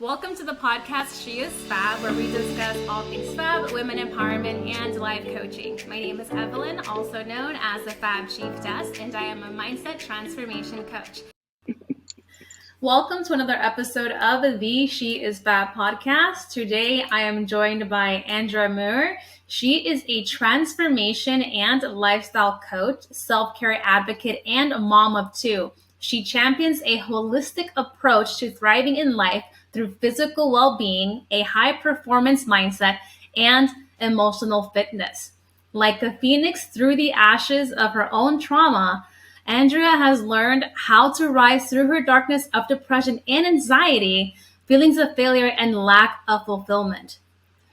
Welcome to the podcast She is Fab, where we discuss all things fab, women empowerment, and life coaching. My name is Evelyn, also known as the Fab Chieftess, and I am a mindset transformation coach. Welcome to another episode of the She is Fab podcast. Today I am joined by Andrea Muir. She is a transformation and lifestyle coach, self-care advocate, and a mom of two. She champions a holistic approach to thriving in life through physical well-being, a high-performance mindset, and emotional fitness. Like a phoenix through the ashes of her own trauma, Andrea has learned how to rise through her darkness of depression and anxiety, feelings of failure, and lack of fulfillment.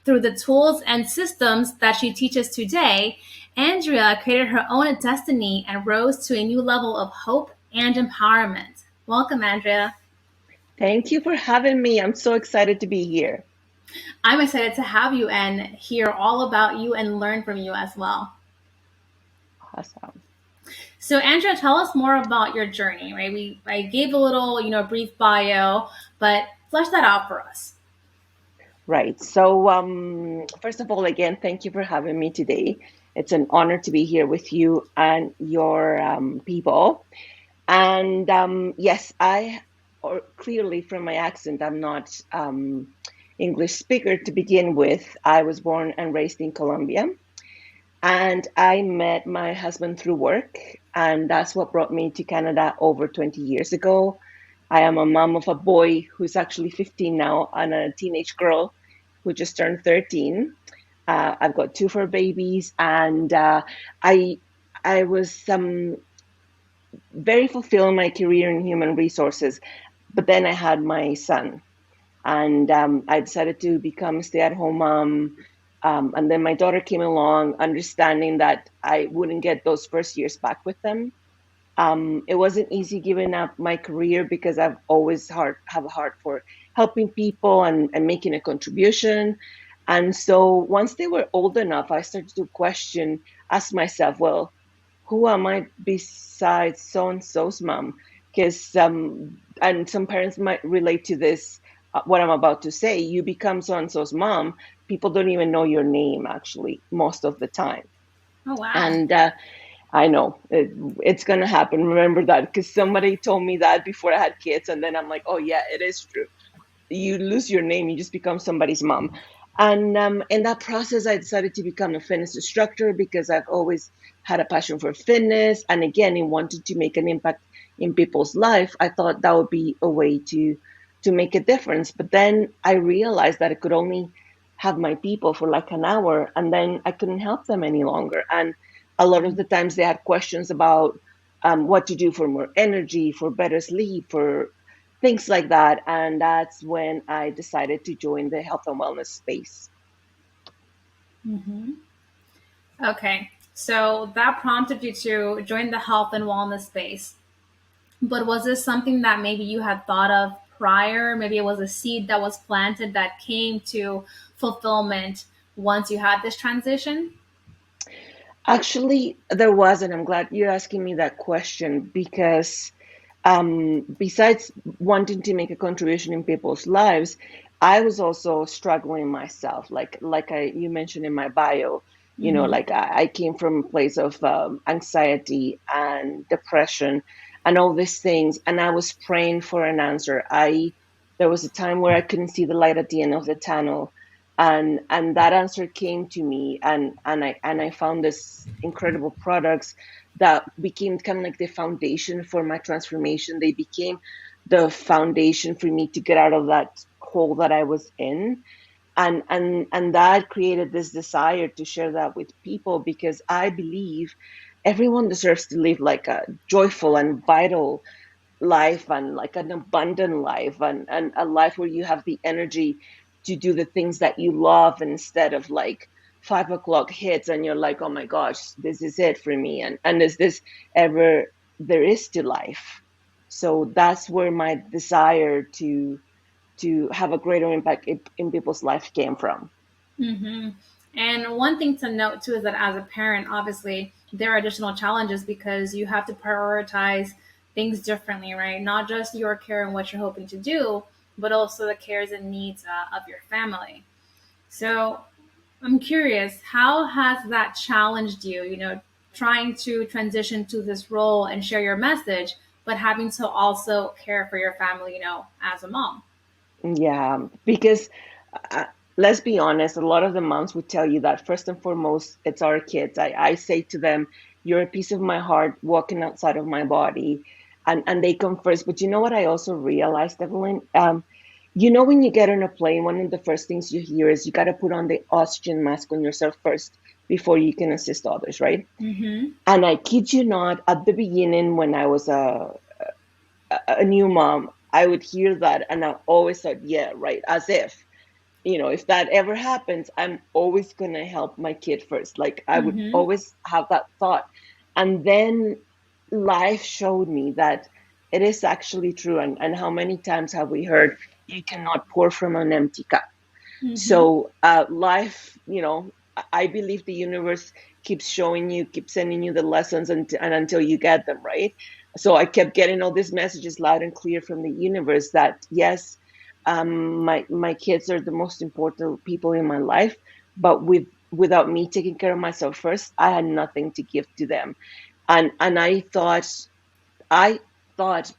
Through the tools and systems that she teaches today, Andrea created her own destiny and rose to a new level of hope and empowerment. Welcome, Andrea. Thank you for having me. I'm so excited to be here. I'm excited to have you and hear all about you and learn from you as well. Awesome. So, Andrea, tell us more about your journey, right? I gave a little, brief bio, but flesh that out for us. Right. So, first of all, again, thank you for having me today. It's an honor to be here with you and your people. And yes, clearly from my accent, I'm not English speaker to begin with. I was born and raised in Colombia. And I met my husband through work, and that's what brought me to Canada over 20 years ago. I am a mom of a boy who's actually 15 now and a teenage girl who just turned 13. I've got two fur babies, and I was very fulfilled in my career in human resources, but then I had my son, and I decided to become a stay-at-home mom. And then my daughter came along, understanding that I wouldn't get those first years back with them. It wasn't easy giving up my career because I've always have a heart for helping people and making a contribution. And so once they were old enough, I started to ask myself, well, who am I besides so-and-so's mom? Because, and some parents might relate to this, what I'm about to say. You become so-and-so's mom, people don't even know your name, actually, most of the time. Oh, wow. And I know it's going to happen. Remember that, because somebody told me that before I had kids. And then I'm like, oh, yeah, it is true. You lose your name, you just become somebody's mom. And in that process, I decided to become a fitness instructor because I've always had a passion for fitness. And again, I wanted to make an impact in people's life. I thought that would be a way to make a difference. But then I realized that I could only have my people for like an hour, and then I couldn't help them any longer. And a lot of the times they had questions about what to do for more energy, for better sleep, for things like that. And that's when I decided to join the health and wellness space. Mm-hmm. Okay. So that prompted you to join the health and wellness space. But was this something that maybe you had thought of prior? Maybe it was a seed that was planted that came to fulfillment once you had this transition? Actually, there was, and I'm glad you're asking me that question because besides wanting to make a contribution in people's lives, I was also struggling myself. Like you mentioned in my bio, like I came from a place of anxiety and depression and all these things, and I was praying for an answer. There was a time where I couldn't see the light at the end of the tunnel, and that answer came to me, and I found this incredible products that became kind of like the foundation for my transformation. They became the foundation for me to get out of that hole that I was in. And that created this desire to share that with people, because I believe everyone deserves to live like a joyful and vital life, and like an abundant life, and a life where you have the energy to do the things that you love, instead of like 5 o'clock hits and you're like, oh my gosh, this is it for me. And is this ever there is to life? So that's where my desire to have a greater impact in people's life came from. Mm-hmm. And one thing to note too is that as a parent, obviously there are additional challenges because you have to prioritize things differently, right? Not just your care and what you're hoping to do, but also the cares and needs of your family. So I'm curious, how has that challenged you, trying to transition to this role and share your message, but having to also care for your family, as a mom? Yeah, because uh, let's be honest, a lot of the moms would tell you that first and foremost, it's our kids. I say to them, you're a piece of my heart walking outside of my body, and they come first. But you know what I also realized, Evelyn? When you get on a plane, one of the first things you hear is you got to put on the oxygen mask on yourself first before you can assist others, right? Mm-hmm. And I kid you not, at the beginning, when I was a new mom, I would hear that and I always thought, yeah, right, as if that ever happens, I'm always going to help my kid first. Like I would Mm-hmm. always have that thought. And then life showed me that it is actually true. And how many times have we heard you cannot pour from an empty cup? Mm-hmm. So life, I believe the universe keeps showing you, keeps sending you the lessons and until you get them, right? So I kept getting all these messages loud and clear from the universe that yes, my kids are the most important people in my life, but without me taking care of myself first, I had nothing to give to them. And I thought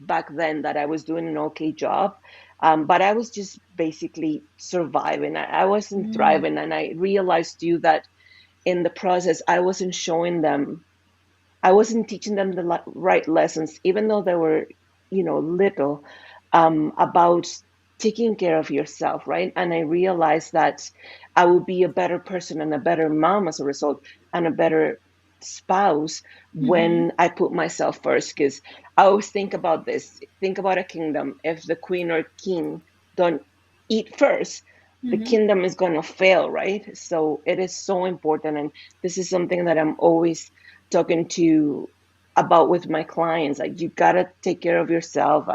back then that I was doing an okay job, but I was just basically surviving. I wasn't Mm-hmm. thriving, and I realized too that in the process, I wasn't showing them, I wasn't teaching them the right lessons, even though they were, little, about taking care of yourself, right? And I realized that I would be a better person and a better mom as a result, and a better spouse Mm-hmm. when I put myself first. Because I always think about this, think about a kingdom. If the queen or king don't eat first, the Mm-hmm. kingdom is going to fail, right? So it is so important. And this is something that I'm always talking to about with my clients. Like you gotta take care of yourself,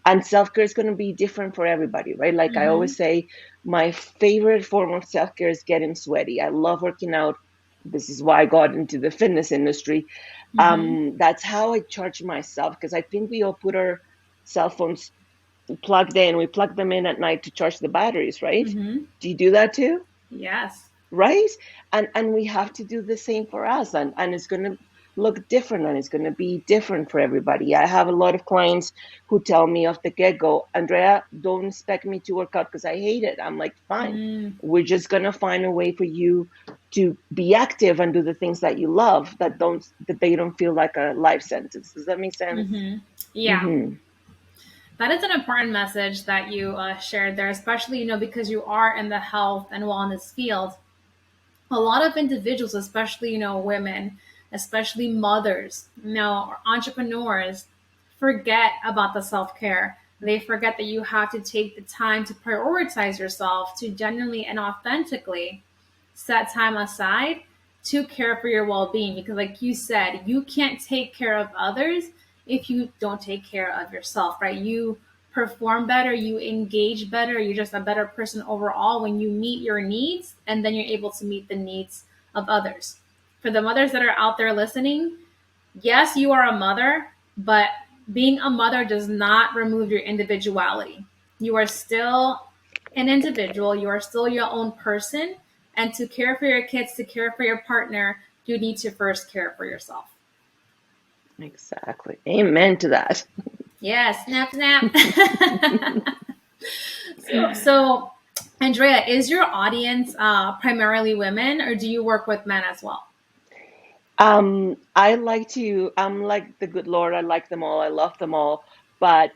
and self-care is going to be different for everybody, right? Like I Mm-hmm. always say, my favorite form of self-care is getting sweaty. I love working out. This is why I got into the fitness industry. Mm-hmm. That's how I charge myself, because I think we all put our cell phones plugged in, we plug them in at night to charge the batteries, right? Mm-hmm. Do you do that too? Yes. Right? And we have to do the same for us, and it's going to look different, and it's going to be different for everybody. I have a lot of clients who tell me off the get-go, Andrea, don't expect me to work out because I hate it. I'm like, fine, Mm. we're just going to find a way for you to be active and do the things that you love, that they don't feel like a life sentence. Does that make sense? Mm-hmm. Yeah. Mm-hmm. That is an important message that you shared there, especially, because you are in the health and wellness field. A lot of individuals, especially, women, especially mothers, or entrepreneurs, forget about the self-care. They forget that you have to take the time to prioritize yourself, to genuinely and authentically set time aside to care for your well-being, because like you said, you can't take care of others if you don't take care of yourself, right? You perform better, you engage better, you're just a better person overall when you meet your needs, and then you're able to meet the needs of others. For the mothers that are out there listening, yes, you are a mother, but being a mother does not remove your individuality. You are still an individual, you are still your own person. And to care for your kids, to care for your partner, you need to first care for yourself. Exactly. Amen to that. Yes, snap, snap. So, Andrea, is your audience primarily women, or do you work with men as well? I'm like the good Lord. I like them all. I love them all, but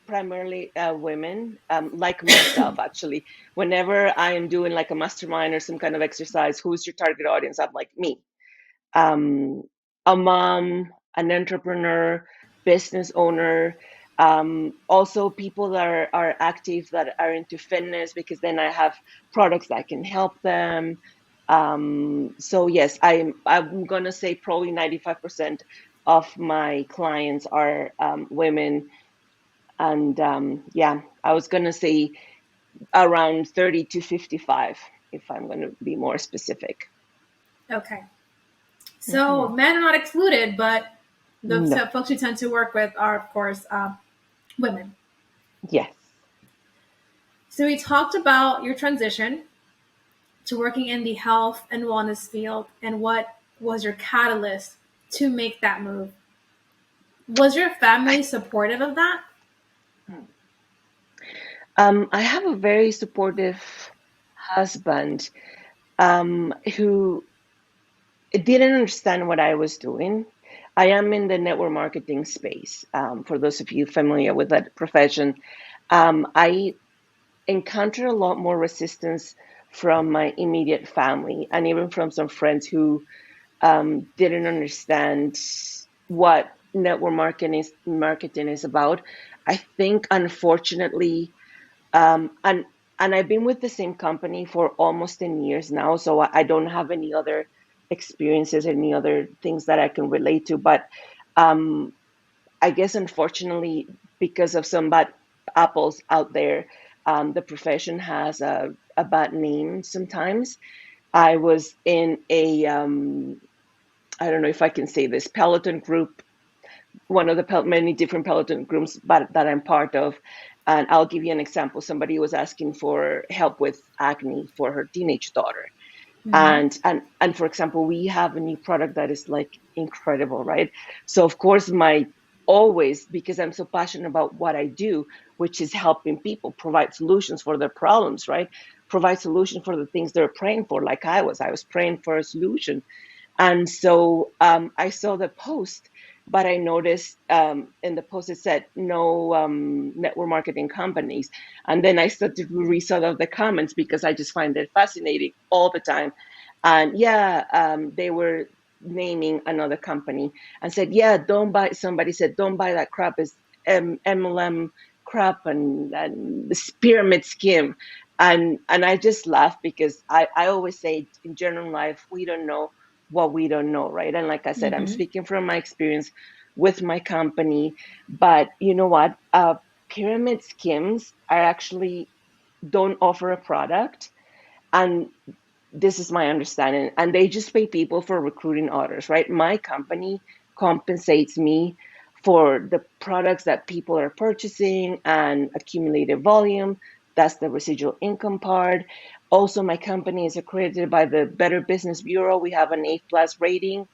primarily women, like myself, actually. Whenever I am doing like a mastermind or some kind of exercise, who's your target audience? I'm like, me, um, a mom, an entrepreneur, business owner, also people that are active, that are into fitness, because then I have products that can help them. So yes, I'm gonna say probably 95% of my clients are women, and yeah, I was gonna say around 30 to 55, if I'm gonna be more specific. Okay. So, Mhm. men are not excluded, but the No, folks you tend to work with are, of course, women. yes. So we talked about your transition to working in the health and wellness field and what was your catalyst to make that move. Was your family supportive of that? I have a very supportive husband who didn't understand what I was doing. I am in the network marketing space. For those of you familiar with that profession, I encountered a lot more resistance from my immediate family and even from some friends who didn't understand what network marketing is about. I think, unfortunately, and I've been with the same company for almost 10 years now, so I don't have any other experiences, any other things that I can relate to. But um, I guess, unfortunately, because of some bad apples out there, the profession has a bad name sometimes. I was in I don't know if I can say this, Peloton group, one of the many different Peloton groups that I'm part of. And I'll give you an example. Somebody was asking for help with acne for her teenage daughter. Mm-hmm. And for example, we have a new product that is like incredible, right? So of course, my always, because I'm so passionate about what I do, which is helping people provide solutions for their problems, right? Provide solutions for the things they're praying for, like I was praying for a solution. And so I saw the post, but I noticed in the post it said no network marketing companies. And then I started to read some of the comments because I just find it fascinating all the time. And yeah, they were naming another company and said, yeah, don't buy. Somebody said, don't buy that crap. It's MLM crap and this pyramid scheme. And I just laugh because I always say in general life, we don't know what we don't know, right? And like I said, I'm Mm-hmm. speaking from my experience with my company. But you know what? Pyramid schemes are actually don't offer a product. And this is my understanding. And they just pay people for recruiting others, right? My company compensates me for the products that people are purchasing and accumulated volume. That's the residual income part. Also, my company is accredited by the Better Business Bureau. We have an A plus rating,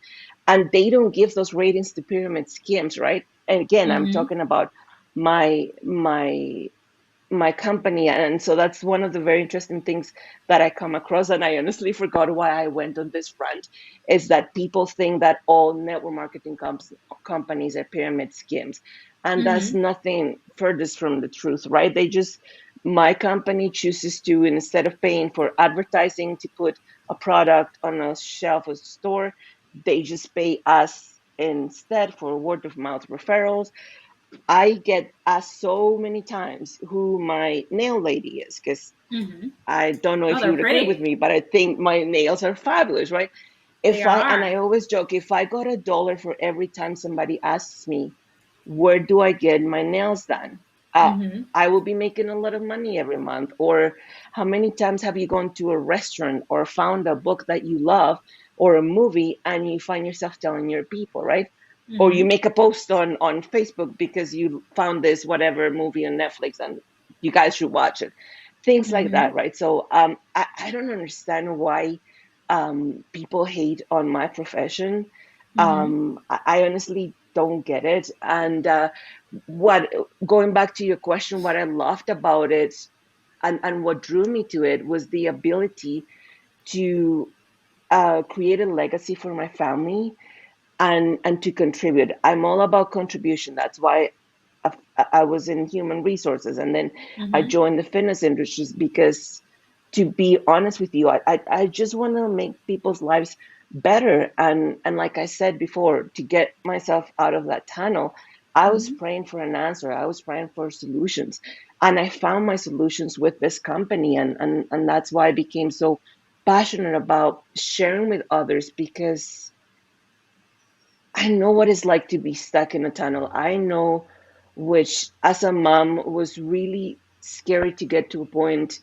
and they don't give those ratings to pyramid schemes, right? And again, I'm Mm-hmm. talking about my company. And so that's one of the very interesting things that I come across. And I honestly forgot why I went on this rant, is that people think that all network marketing companies are pyramid schemes. And that's Mm-hmm. nothing furthest from the truth, right? My company chooses to, instead of paying for advertising to put a product on a shelf of store, they just pay us instead for word of mouth referrals. I get asked so many times who my nail lady is, because Mm-hmm. I don't know Oh, if you they're would agree with pretty. me, but I think my nails are fabulous, right? They And I are. always joke, if I got $1 for every time somebody asks me, where do I get my nails done? Mm-hmm. I will be making a lot of money every month. Or how many times have you gone to a restaurant or found a book that you love or a movie and you find yourself telling your people, right? Or you Mm-hmm. make a post on Facebook because you found this whatever movie on Netflix and you guys should watch it. Things like Mm-hmm. that, right? So I don't understand why people hate on my profession. Mm-hmm. I honestly don't get it. And what going back to your question, what I loved about it and what drew me to it was the ability to create a legacy for my family and to contribute. I'm all about contribution. That's why I was in human resources, and then I Mm-hmm. joined the fitness industries because, to be honest with you, I just want to make people's lives better. And like I said before, to get myself out of that tunnel, I was Mm-hmm. praying for an answer. I was praying for solutions, and I found my solutions with this company, and that's why I became so passionate about sharing with others, because I know what it's like to be stuck in a tunnel. I know, which as a mom was really scary to get to a point.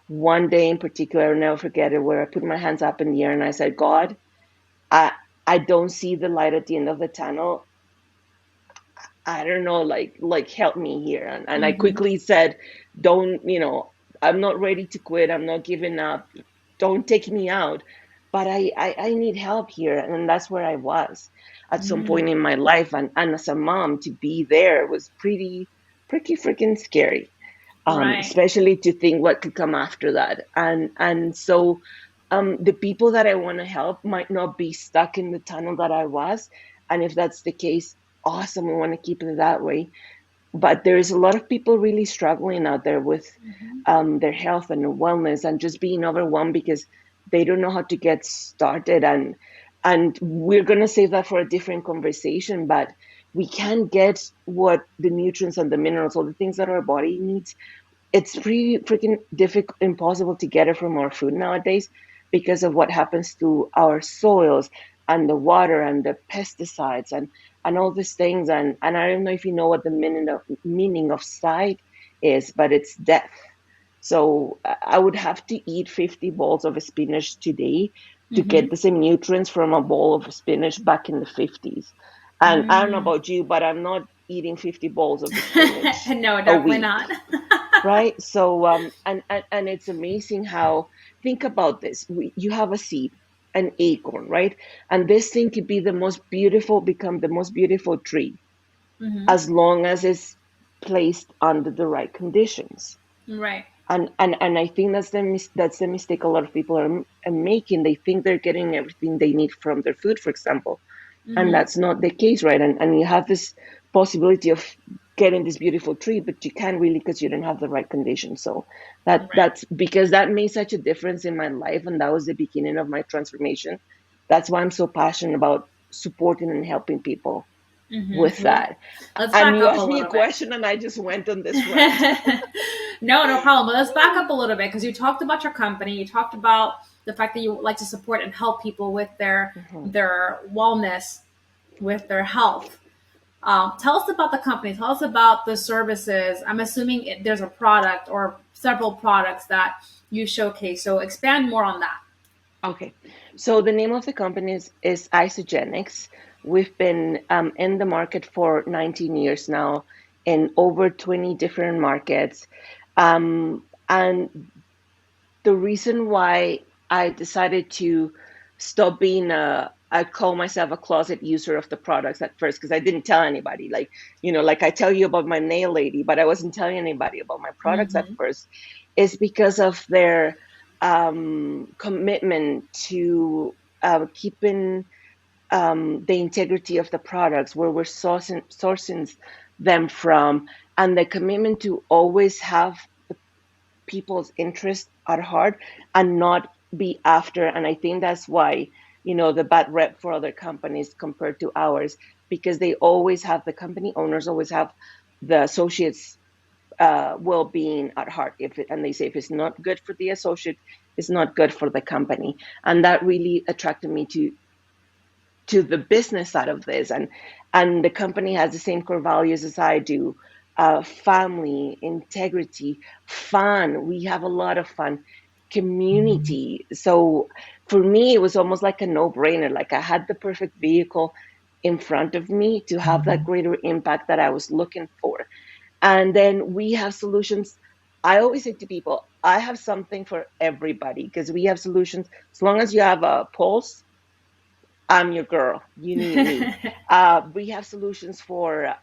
One day in particular, I'll never forget it, where I put my hands up in the air and I said, God, I I don't see the light at the end of the tunnel. I don't know, like help me here. And I Mm-hmm. quickly said, don't, I'm not ready to quit. I'm not giving up. Don't take me out. But I need help here. And that's where I was at some point in my life. And as a mom, to be there was pretty freaking scary. Right. Especially to think what could come after that. And so the people that I want to help might not be stuck in the tunnel that I was. And if that's the case, awesome. We want to keep it that way. But there's a lot of people really struggling out there with their health and wellness and just being overwhelmed because they don't know how to get started. And we're going to save that for a different conversation, but we can't get what the nutrients and the minerals or the things that our body needs. It's pretty freaking difficult, impossible to get it from our food nowadays because of what happens to our soils and the water and the pesticides and all these things. And I don't know if you know what the meaning of side is, but it's death. So I would have to eat 50 bowls of spinach today to get the same nutrients from a bowl of spinach back in the 50s. And I don't know about you, but I'm not eating 50 bowls of spinach No, a definitely week. not. Right. So, and it's amazing how, think about this. You have a seed, an acorn, right? And this thing could be become the most beautiful tree as long as it's placed under the right conditions. Right. And I think that's the mistake a lot of people are making. They think they're getting everything they need from their food, for example, and that's not the case, right? And you have this possibility of getting this beautiful tree, but you can't really because you don't have the right conditions. So that's because that made such a difference in my life, and that was the beginning of my transformation. That's why I'm so passionate about supporting and helping people with that. Let's And back you up a asked me a little bit. question, and I just went on this rant. No problem. But let's back up a little bit because you talked about your company. You talked about the fact that you like to support and help people with their wellness, with their health. Tell us about the company. Tell us about the services. I'm assuming there's a product or several products that you showcase. So expand more on that. Okay, so the name of the company is Isagenix. We've been in the market for 19 years now in over 20 different markets. And the reason why I decided to stop being I call myself a closet user of the products at first because I didn't tell anybody. Like, like I tell you about my nail lady, but I wasn't telling anybody about my products at first, is because of their commitment to keeping the integrity of the products, where we're sourcing them from, and the commitment to always have the people's interest at heart and not be after. And I think that's why, the bad rep for other companies compared to ours, because they always have, the company owners always have the associates well-being at heart. And they say if it's not good for the associate, it's not good for the company. And that really attracted me to the business side of this. And the company has the same core values as I do: family, integrity, fun. We have a lot of fun, community. So for me, it was almost like a no-brainer. Like I had the perfect vehicle in front of me to have that greater impact that I was looking for. And then we have solutions. I always say to people, I have something for everybody because we have solutions. As long as you have a pulse, I'm your girl. You need me. We have solutions for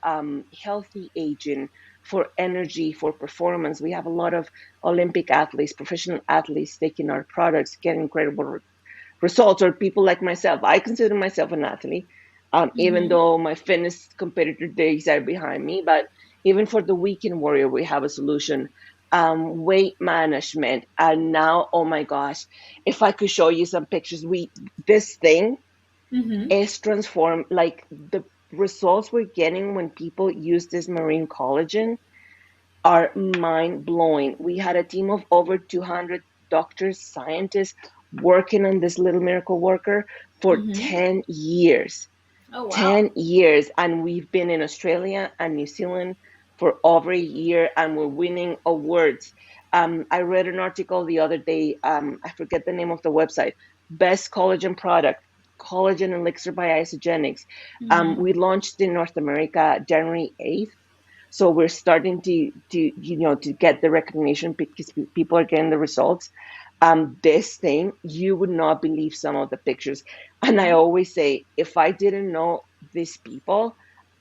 healthy aging, for energy, for performance. We have a lot of Olympic athletes, professional athletes taking our products, getting incredible results, or people like myself. I consider myself an athlete, even though my fitness competitor days are behind me. But even for the weekend warrior, we have a solution. Weight management. And now, oh my gosh, if I could show you some pictures, this thing is transformed. Like the results we're getting when people use this marine collagen are mind blowing. We had a team of over 200 doctors, scientists working on this little miracle worker for 10 years. Oh, wow. 10 years. And we've been in Australia and New Zealand for over a year, and we're winning awards. I read an article the other day. I forget the name of the website. Best collagen product, collagen elixir by Isagenix. We launched in North America January 8th. So we're starting to to get the recognition because people are getting the results. This thing, you would not believe some of the pictures. And I always say, if I didn't know these people,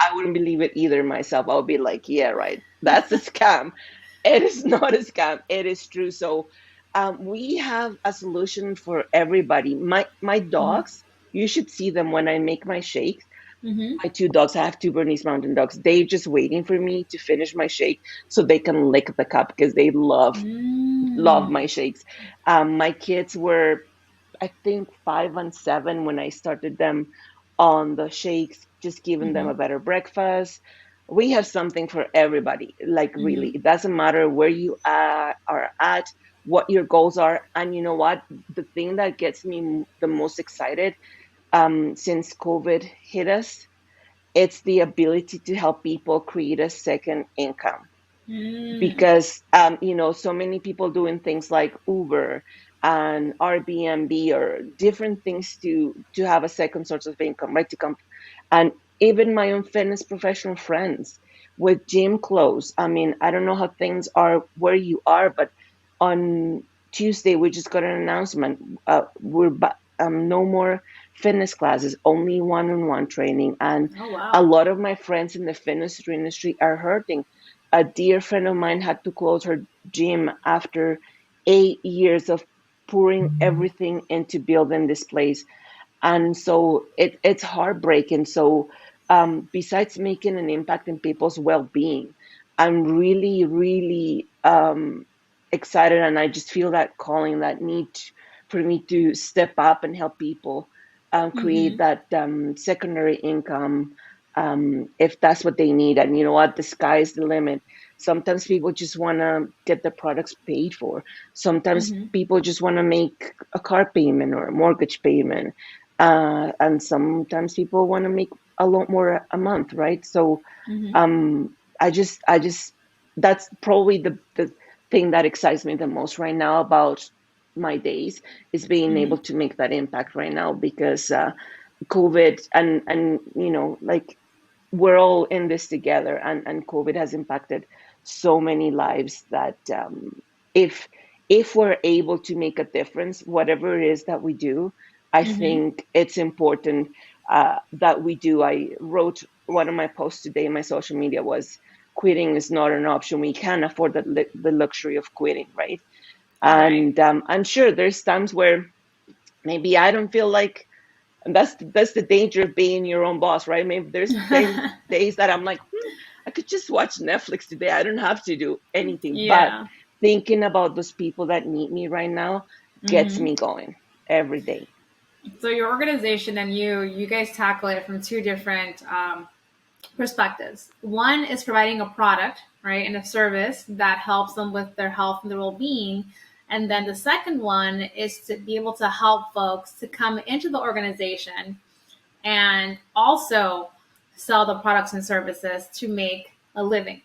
I wouldn't believe it either myself. I would be like, yeah, right, that's a scam. It is not a scam. It is true. So we have a solution for everybody. My Mm-hmm. dogs, you should see them when I make my shakes. Mm-hmm. My two dogs, I have two Bernese Mountain Dogs. They're just waiting for me to finish my shake so they can lick the cup because they love Mm. my shakes. My kids were, I think, 5 and 7 when I started them on the shakes, just giving them Mm-hmm. a better breakfast. We have something for everybody. Like, really, Mm-hmm. it doesn't matter where you are at, what your goals are. And you know what? The thing that gets me the most excited since COVID hit us, it's the ability to help people create a second income Mm. because so many people doing things like Uber and Airbnb or different things to have a second source of income, right? To come, and even my own fitness professional friends with gym clothes. I mean, I don't know how things are where you are, but on Tuesday we just got an announcement. No more fitness classes, only one-on-one training, and Oh a wow. lot of my friends in the fitness industry are hurting. A dear friend of mine had to close her gym after 8 years of pouring everything into building this place. And so it's heartbreaking. So besides making an impact in people's well-being, I'm really, really excited, and I just feel that calling, that need for me to step up and help people create Mm-hmm. that secondary income if that's what they need. And you know what? The sky is the limit. Sometimes people just want to get the products paid for. Sometimes Mm-hmm. people just want to make a car payment or a mortgage payment. And sometimes people want to make a lot more a month, right? So Mm-hmm. I just, that's probably the thing that excites me the most right now about my days, is being Mm-hmm. able to make that impact right now because COVID and like we're all in this together, and COVID has impacted so many lives that if if we're able to make a difference, whatever it is that we do, I Mm-hmm. think it's important that we do. I wrote one of my posts today in my social media was, quitting is not an option. We can't afford the luxury of quitting, right? Right. And I'm sure there's times where maybe I don't feel like, and that's the danger of being your own boss, right? Maybe there's days that I'm like, I could just watch Netflix today. I don't have to do anything. But Yeah. thinking about those people that need me right now gets Mm-hmm. me going every day. So your organization and you guys tackle it from two different perspectives. One is providing a product, right, and a service that helps them with their health and their well-being. And then the second one is to be able to help folks to come into the organization and also sell the products and services to make a living.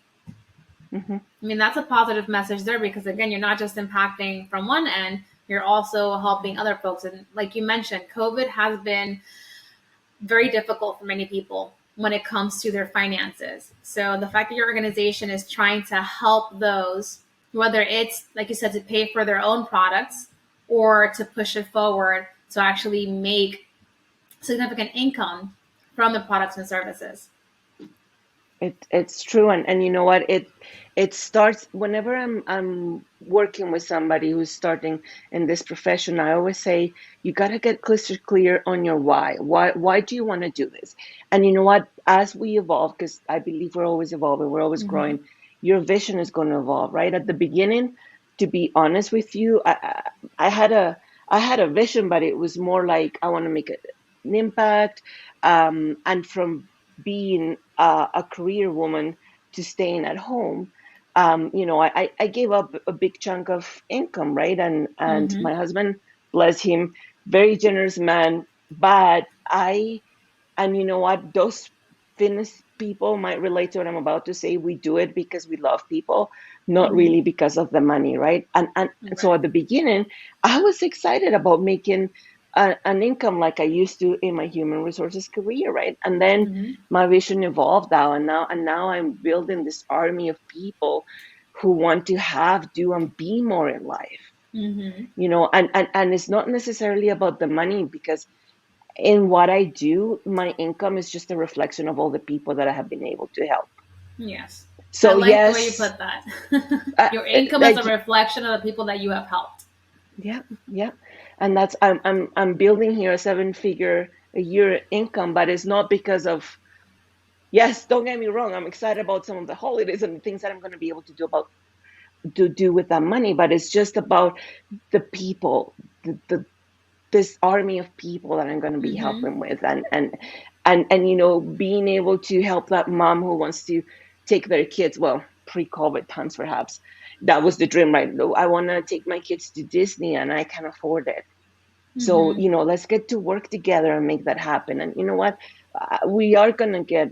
Hmm. I mean, that's a positive message there because, again, you're not just impacting from one end, you're also helping other folks. And like you mentioned, COVID has been very difficult for many people when it comes to their finances. So the fact that your organization is trying to help those, whether it's, like you said, to pay for their own products or to push it forward to actually make significant income from the products and services. It's true, and you know what? It starts whenever I'm working with somebody who's starting in this profession. I always say you got to get crystal clear on your why. Why do you want to do this? And you know what? As we evolve, because I believe we're always evolving, we're always Mm-hmm. growing. Your vision is going to evolve, right? At the beginning, to be honest with you, I had a vision, but it was more like I want to make an impact, and from being a career woman to staying at home, I gave up a big chunk of income, right? And Mm-hmm. my husband, bless him, very generous man, but and you know what, those fitness people might relate to what I'm about to say. We do it because we love people, not Mm-hmm. really because of the money, right? And so Right. at the beginning, I was excited about making an income like I used to in my human resources career, right? And then Mm-hmm. my vision evolved out, and now I'm building this army of people who want to have, do, and be more in life. Mm-hmm. You know, and it's not necessarily about the money, because in what I do, my income is just a reflection of all the people that I have been able to help. Yes. I So like the way you yes, put that. Your income is a like, reflection of the people that you have helped. yeah, yeah, and that's I'm building here a 7-figure a year income, but it's not because of, yes, don't get me wrong, I'm excited about some of the holidays and the things that I'm going to be able to do with that money, but it's just about the people, the this army of people that I'm going to be Mm-hmm. helping with, and you know, being able to help that mom who wants to take their kids, well, pre-COVID times perhaps, that was the dream, right? I want to take my kids to Disney and I can afford it. So, Mm-hmm. you know, let's get to work together and make that happen. And you know what? We are going to get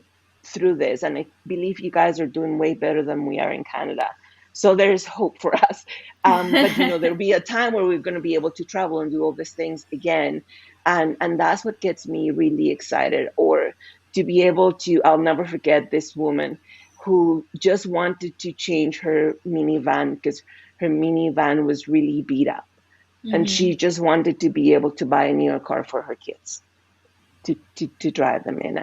through this. And I believe you guys are doing way better than we are in Canada. So there's hope for us. But, you know, there'll be a time where we're going to be able to travel and do all these things again. And that's what gets me really excited. Or to be able to, I'll never forget this woman who just wanted to change her minivan because her minivan was really beat up, and Mm-hmm. she just wanted to be able to buy a newer car for her kids to drive them in,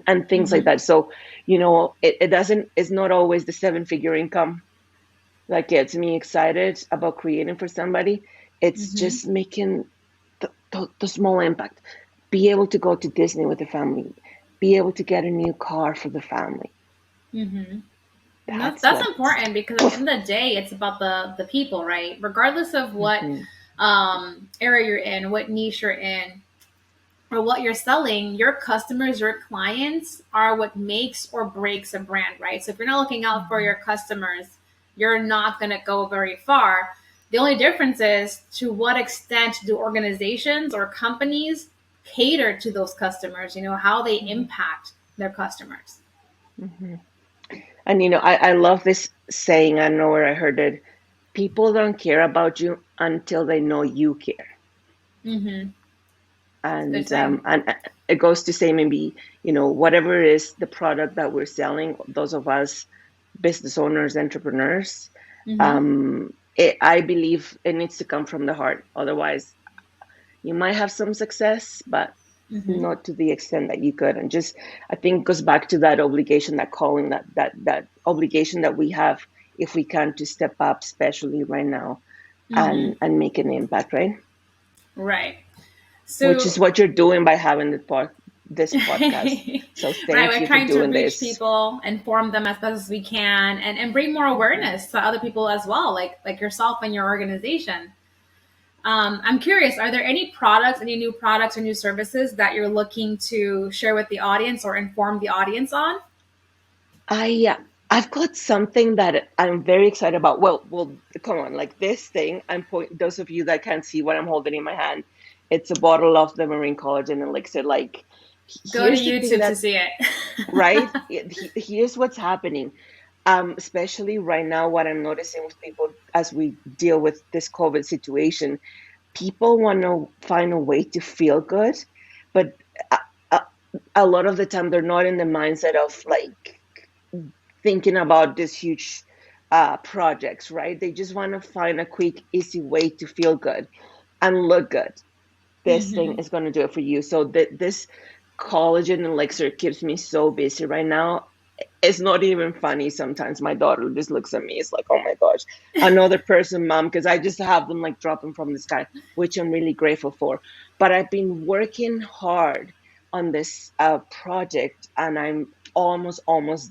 and things like Mm-hmm. that. So, you know, it doesn't, it's not always the 7-figure income that gets me excited about creating for somebody. It's Mm-hmm. just making the small impact, be able to go to Disney with the family, be able to get a new car for the family. Mm-hmm. That's That's what. important because at the end of the day, it's about the people, right? Regardless of what Mhm, area you're in, what niche you're in, or what you're selling, your customers, your clients are what makes or breaks a brand, right? So if you're not looking out for your mhm, customers, you're not going to go very far. The only difference is to what extent do organizations or companies cater to those customers, you know, how they mhm, impact their customers. mhm. And you know, I love this saying. I don't know where I heard it. People don't care about you until they know you care. Mm-hmm. Good And saying. it goes to say, maybe, you know, whatever is the product that we're selling, those of us business owners, entrepreneurs, Mm-hmm. I believe it needs to come from the heart. Otherwise, you might have some success, but Mm-hmm. not to the extent that you could. And just, I think, goes back to that obligation, that calling, that obligation that we have, if we can, to step up, especially right now, Mm-hmm. and make an impact, right? Right. Which is So what you're doing by having this podcast. right, So thank we're you for trying to doing reach this. people, inform them as best as we can, and bring more Mhm. awareness to other people as well, like yourself and your organization. I'm curious, are there any products, any new products or new services that you're looking to share with the audience or inform the audience on? I've got something that I'm very excited about. Well, come on, like this thing. Those of you that can't see what I'm holding in my hand, it's a bottle of the marine collagen elixir. Like, Go to here's the thing YouTube to that, see it. right? Here's what's happening. Especially right now, what I'm noticing with people as we deal with this COVID situation, people want to find a way to feel good, but a, a, a lot of the time they're not in the mindset of like thinking about these huge projects, right? They just want to find a quick, easy way to feel good and look good. This thing Mm-hmm. is going to do it for you. So this collagen elixir keeps me so busy right now. It's not even funny sometimes. My daughter just looks at me. It's like, oh my gosh, another person, mom, because I just have them like dropping from the sky, which I'm really grateful for. But I've been working hard on this project, and I'm almost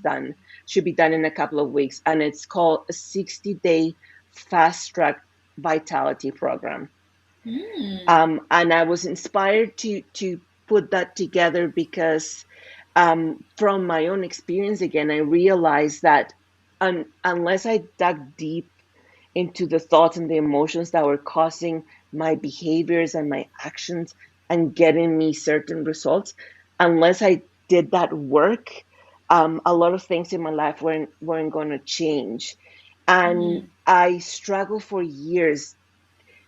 done. Should be done in a couple of weeks, and it's called a 60-day fast track vitality program. Mm. And I was inspired to put that together because from my own experience, again, I realized that unless I dug deep into the thoughts and the emotions that were causing my behaviors and my actions and getting me certain results, unless I did that work, a lot of things in my life weren't going to change. And Mm-hmm. I struggled for years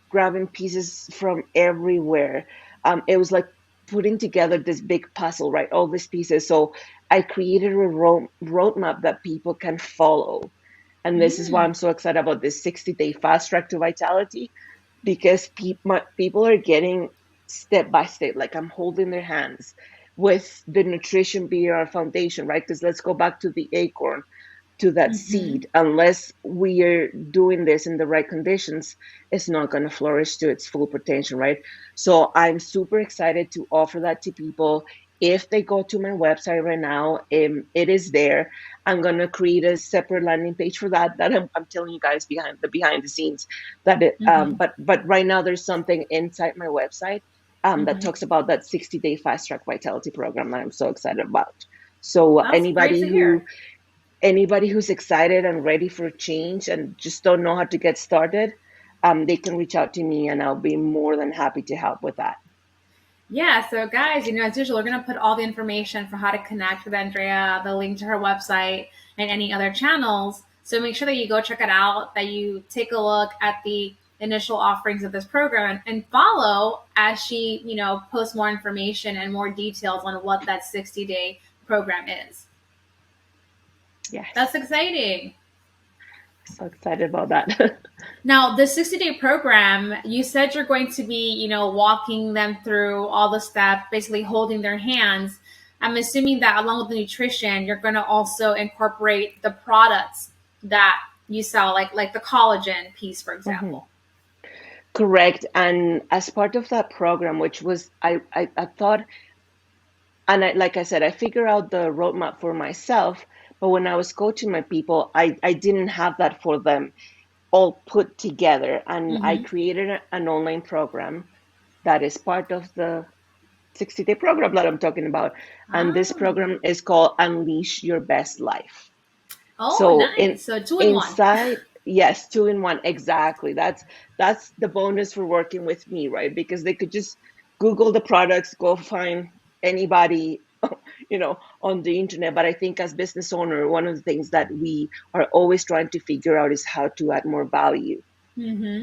grabbing pieces from everywhere. it was like putting together this big puzzle, right? All these pieces. So I created a roadmap that people can follow. And this is why I'm so excited about this 60-day fast track to vitality, because people are getting step by step, like I'm holding their hands with the Nutrition BR Foundation, right? Because let's go back to the acorn, to that seed. Unless we are doing this in the right conditions, it's not going to flourish to its full potential, right? So I'm super excited to offer that to people. If they go to my website right now, it is there. I'm going to create a separate landing page for that I'm telling you guys behind the scenes that but right now there's something inside my website that talks about that 60-day fast track vitality program that I'm so excited about. So That's anybody who's excited and ready for change and just don't know how to get started, they can reach out to me and I'll be more than happy to help with that. Yeah, so guys, as usual, we're going to put all the information for how to connect with Andrea, the link to her website, and any other channels. So make sure that you go check it out, that you take a look at the initial offerings of this program and follow as she, posts more information and more details on what that 60-day program is. Yes. That's exciting. So excited about that. Now, the 60-day program, you said you're going to be, walking them through all the steps, basically holding their hands. I'm assuming that along with the nutrition, you're going to also incorporate the products that you sell, like the collagen piece, for example. Correct. And as part of that program, which was, I thought, and like I said, I figured out the roadmap for myself. But when I was coaching my people, I didn't have that for them all put together. And I created an online program that is part of the 60-day program that I'm talking about. And this program is called Unleash Your Best Life. Oh, so nice. So 2-in-1. Yes, 2-in-1. Exactly. That's the bonus for working with me, right? Because they could just Google the products, go find anybody on the internet. But I think as business owner, one of the things that we are always trying to figure out is how to add more value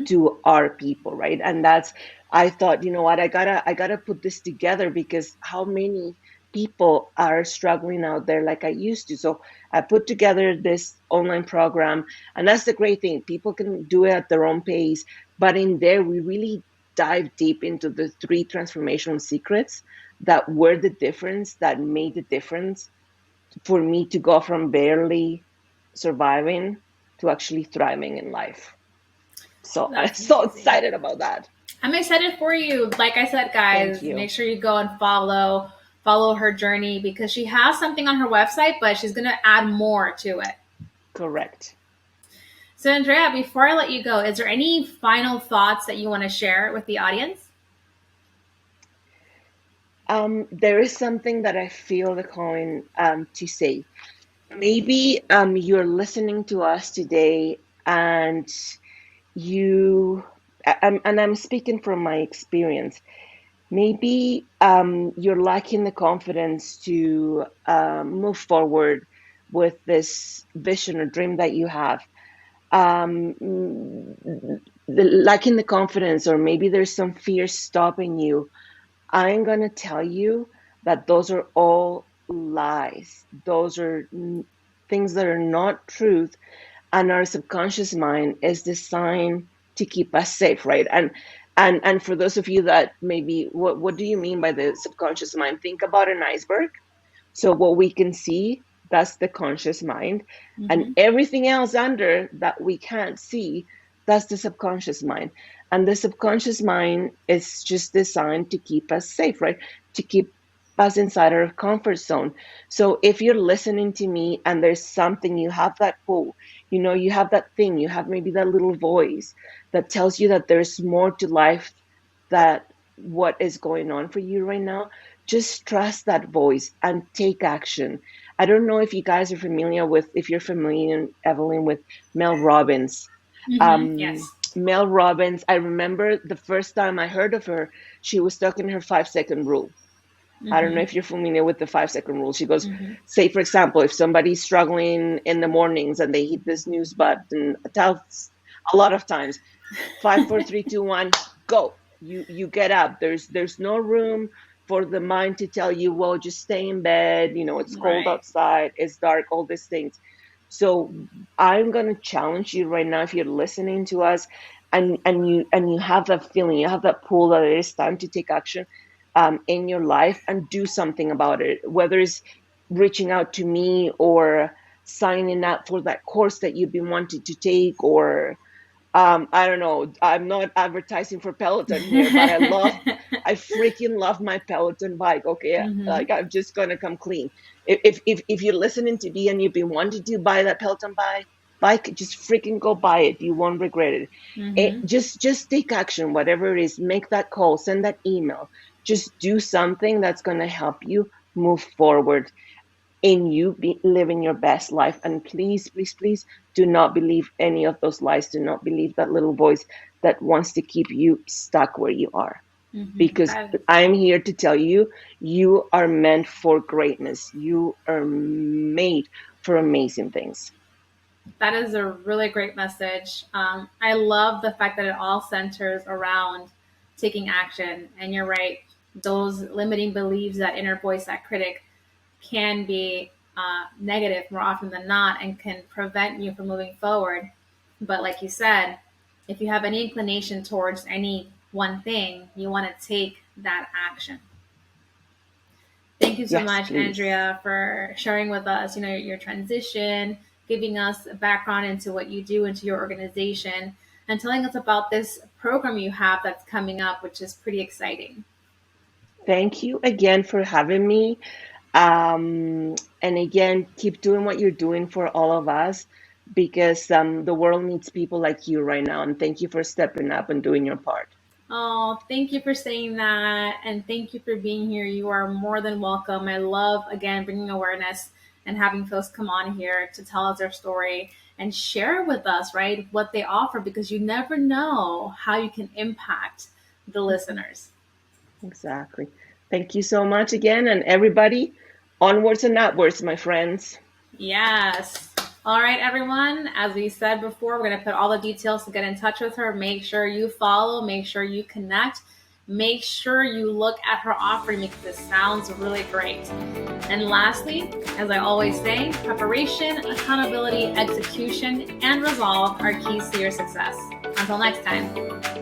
to our people, right? And I thought, what, I gotta put this together, because how many people are struggling out there like I used to. So I put together this online program, and that's the great thing. People can do it at their own pace, but in there we really dive deep into the 3 transformational secrets that were the difference, that made the difference for me to go from barely surviving to actually thriving in life. So I'm so excited about that. I'm excited for you. Like I said, guys, make sure you go and follow her journey, because she has something on her website, but she's going to add more to it. Correct. So Andrea, before I let you go, is there any final thoughts that you want to share with the audience? There is something that I feel the calling to say. Maybe you're listening to us today, and I'm speaking from my experience. Maybe you're lacking the confidence to move forward with this vision or dream that you have. Lacking the confidence, or maybe there's some fear stopping you. I'm going to tell you that those are all lies. Those are things that are not truth. And our subconscious mind is designed to keep us safe, right? And for those of you that maybe, what do you mean by the subconscious mind? Think about an iceberg. So what we can see, that's the conscious mind. And everything else under that we can't see, that's the subconscious mind. And the subconscious mind is just designed to keep us safe, right? To keep us inside our comfort zone. So if you're listening to me and there's something, you have that pull, you have that thing, you have maybe that little voice that tells you that there's more to life, that what is going on for you right now, just trust that voice and take action. I don't know if you guys are familiar with, if you're familiar, Evelyn, with Mel Robbins. Yes. Mel Robbins, I remember the first time I heard of her, she was talking her 5-second rule. I don't know if you're familiar with the 5-second rule. She goes, say, for example, if somebody's struggling in the mornings and they hit this snooze button a lot of times, 5, 4, 3, 2, 1, go. You get up. There's no room for the mind to tell you, well, just stay in bed, it's cold Right. outside, it's dark, all these things. So I'm going to challenge you right now, if you're listening to us and you have that feeling, you have that pull that it is time to take action in your life and do something about it, whether it's reaching out to me or signing up for that course that you've been wanting to take, or I don't know. I'm not advertising for Peloton here, but I freaking love my Peloton bike. Okay, Mm-hmm. like I'm just gonna come clean. If you're listening to me and you've been wanting to buy that Peloton bike, just freaking go buy it. You won't regret it. Mm-hmm. Just take action, whatever it is. Make that call, send that email. Just do something that's gonna help you move forward in you living your best life. And please, please, please do not believe any of those lies. Do not believe that little voice that wants to keep you stuck where you are. Mm-hmm. Because I'm here to tell you, you are meant for greatness. You are made for amazing things. That is a really great message. I love the fact that it all centers around taking action. And you're right, those limiting beliefs, that inner voice, that critic, can be negative more often than not and can prevent you from moving forward. But like you said, if you have any inclination towards any one thing, you want to take that action. Thank you so Yes, much, please. Andrea, for sharing with us, your transition, giving us a background into what you do, into your organization, and telling us about this program you have that's coming up, which is pretty exciting. Thank you again for having me. And again, keep doing what you're doing for all of us, because the world needs people like you right now. And thank you for stepping up and doing your part. Oh, thank you for saying that. And thank you for being here. You are more than welcome. I love, again, bringing awareness and having folks come on here to tell us their story and share with us, right, what they offer, because you never know how you can impact the listeners. Exactly. Thank you so much again. And everybody, onwards and upwards, my friends. Yes. All right, everyone. As we said before, we're going to put all the details to get in touch with her. Make sure you follow, make sure you connect, make sure you look at her offering because it sounds really great. And lastly, as I always say, preparation, accountability, execution, and resolve are keys to your success. Until next time.